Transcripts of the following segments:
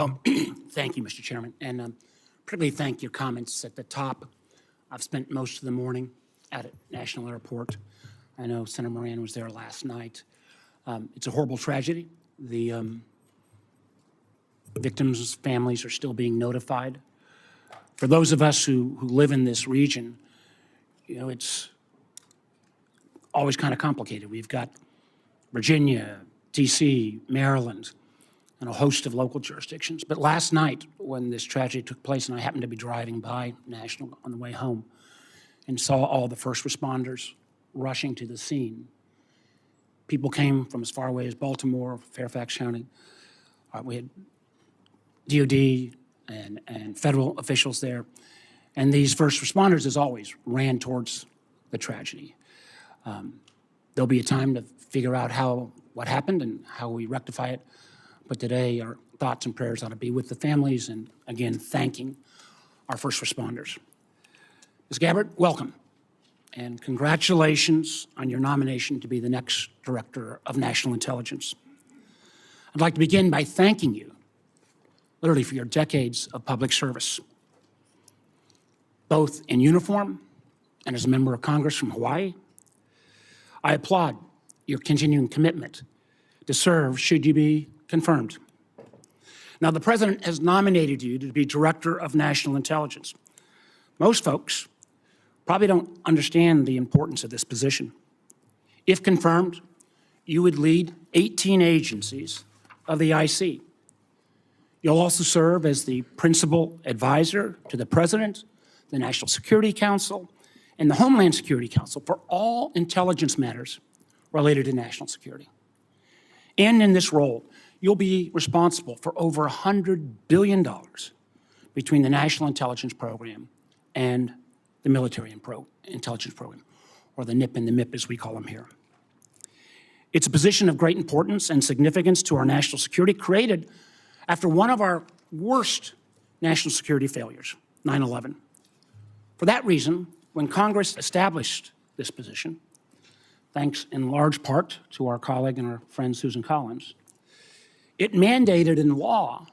Thank you, Mr. Chairman, and particularly thank your comments at the top. I've spent most of the morning out at National Airport. I know Senator Moran was there last night. It's a horrible tragedy. The victims' families are still being notified. For those of us who live in this region, you know, it's always kind of complicated. We've got Virginia, D.C., Maryland, and a host of local jurisdictions. But last night, when this tragedy took place, and I happened to be driving by National on the way home and saw all the first responders rushing to the scene. People came from as far away as Baltimore, Fairfax County. We had DOD and federal officials there. And these first responders, as always, ran towards the tragedy. There'll be a time to figure out what happened and how we rectify it. But today, our thoughts and prayers ought to be with the families and, again, thanking our first responders. Ms. Gabbard, welcome. And congratulations on your nomination to be the next Director of National Intelligence. I'd like to begin by thanking you, literally, for your decades of public service, both in uniform and as a member of Congress from Hawaii. I applaud your continuing commitment to serve should you be confirmed. Now, the President has nominated you to be Director of National Intelligence. Most folks probably don't understand the importance of this position. If confirmed, you would lead 18 agencies of the IC. You'll also serve as the principal advisor to the President, the National Security Council, and the Homeland Security Council for all intelligence matters related to national security. And in this role, you'll be responsible for over $100 billion between the National Intelligence Program and the Military Intelligence Program, or the NIP and the MIP as we call them here. It's a position of great importance and significance to our national security, created after one of our worst national security failures, 9/11. For that reason, when Congress established this position, thanks in large part to our colleague and our friend Susan Collins, it mandated in law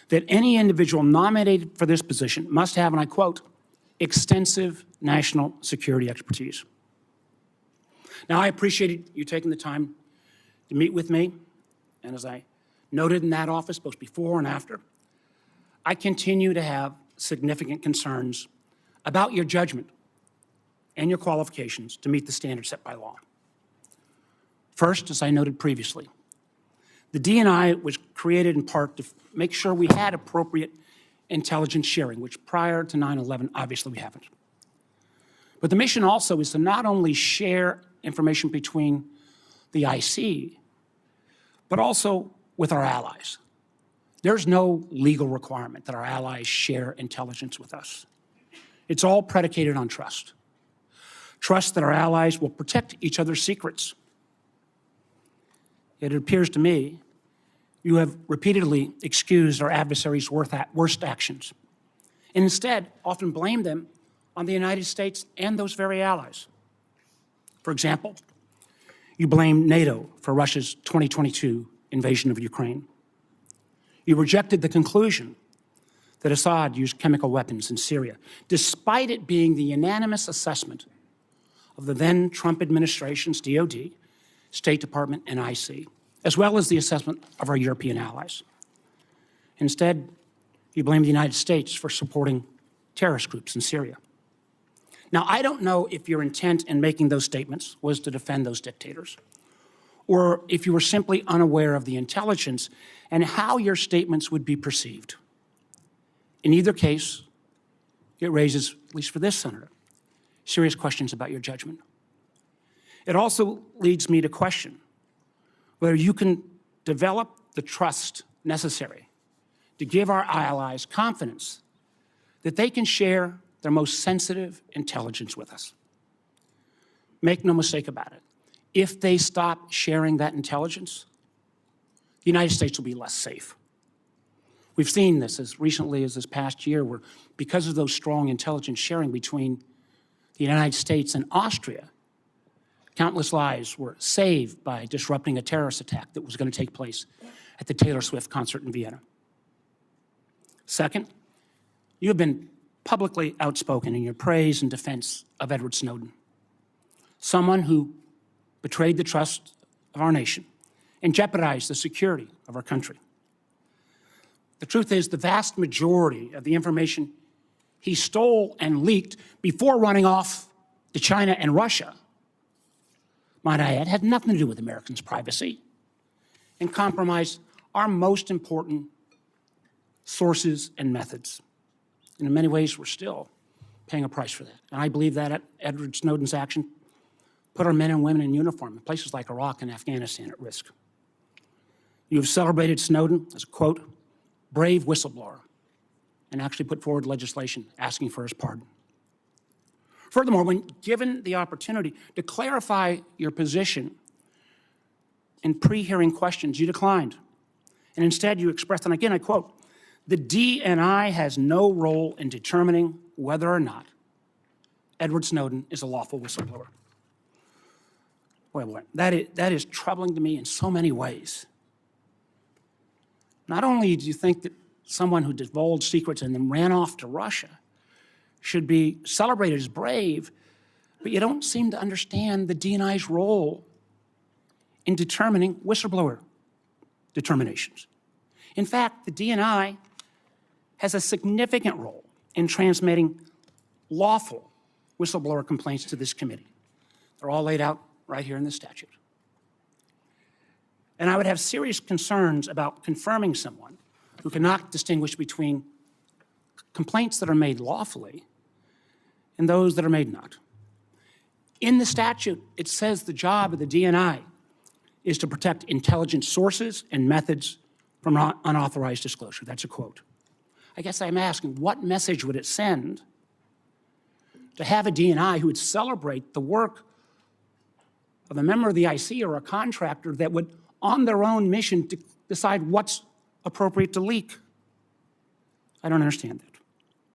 that any individual nominated for this position must have, and I quote, extensive national security expertise. Now, I appreciated you taking the time to meet with me, and as I noted in that office, both before and after, I continue to have significant concerns about your judgment and your qualifications to meet the standards set by law. First, as I noted previously, the DNI was created in part to make sure we had appropriate intelligence sharing, which prior to 9/11, obviously we haven't. But the mission also is to not only share information between the IC, but also with our allies. There's no legal requirement that our allies share intelligence with us. It's all predicated on trust. Trust that our allies will protect each other's secrets. Yet it appears to me you have repeatedly excused our adversaries' worst actions, and instead often blame them on the United States and those very allies. For example, you blame NATO for Russia's 2022 invasion of Ukraine. You rejected the conclusion that Assad used chemical weapons in Syria, despite it being the unanimous assessment of the then Trump administration's DOD, State Department, and IC, as well as the assessment of our European allies. Instead, you blame the United States for supporting terrorist groups in Syria. Now, I don't know if your intent in making those statements was to defend those dictators, or if you were simply unaware of the intelligence and how your statements would be perceived. In either case, it raises, at least for this senator, serious questions about your judgment. It also leads me to question whether you can develop the trust necessary to give our allies confidence that they can share their most sensitive intelligence with us. Make no mistake about it. If they stop sharing that intelligence, the United States will be less safe. We've seen this as recently as this past year, where because of those strong intelligence sharing between the United States and Austria, countless lives were saved by disrupting a terrorist attack that was going to take place at the Taylor Swift concert in Vienna. Second, you have been publicly outspoken in your praise and defense of Edward Snowden, someone who betrayed the trust of our nation and jeopardized the security of our country. The truth is, the vast majority of the information he stole and leaked before running off to China and Russia, might I add, had nothing to do with Americans' privacy and compromised our most important sources and methods. And in many ways, we're still paying a price for that. And I believe that Edward Snowden's action put our men and women in uniform in places like Iraq and Afghanistan at risk. You have celebrated Snowden as a, quote, brave whistleblower, and actually put forward legislation asking for his pardon. Furthermore, when given the opportunity to clarify your position in pre-hearing questions, you declined. And instead, you expressed, and again, I quote, the DNI has no role in determining whether or not Edward Snowden is a lawful whistleblower. Boy, that is troubling to me in so many ways. Not only do you think that someone who divulged secrets and then ran off to Russia should be celebrated as brave, but you don't seem to understand the DNI's role in determining whistleblower determinations. In fact, the DNI has a significant role in transmitting lawful whistleblower complaints to this committee. They're all laid out right here in the statute. And I would have serious concerns about confirming someone who cannot distinguish between complaints that are made lawfully and those that are made not. In the statute, it says the job of the DNI is to protect intelligence sources and methods from unauthorized disclosure. That's a quote. I guess I'm asking, what message would it send to have a DNI who would celebrate the work of a member of the IC or a contractor that would, on their own mission, decide what's appropriate to leak? I don't understand that.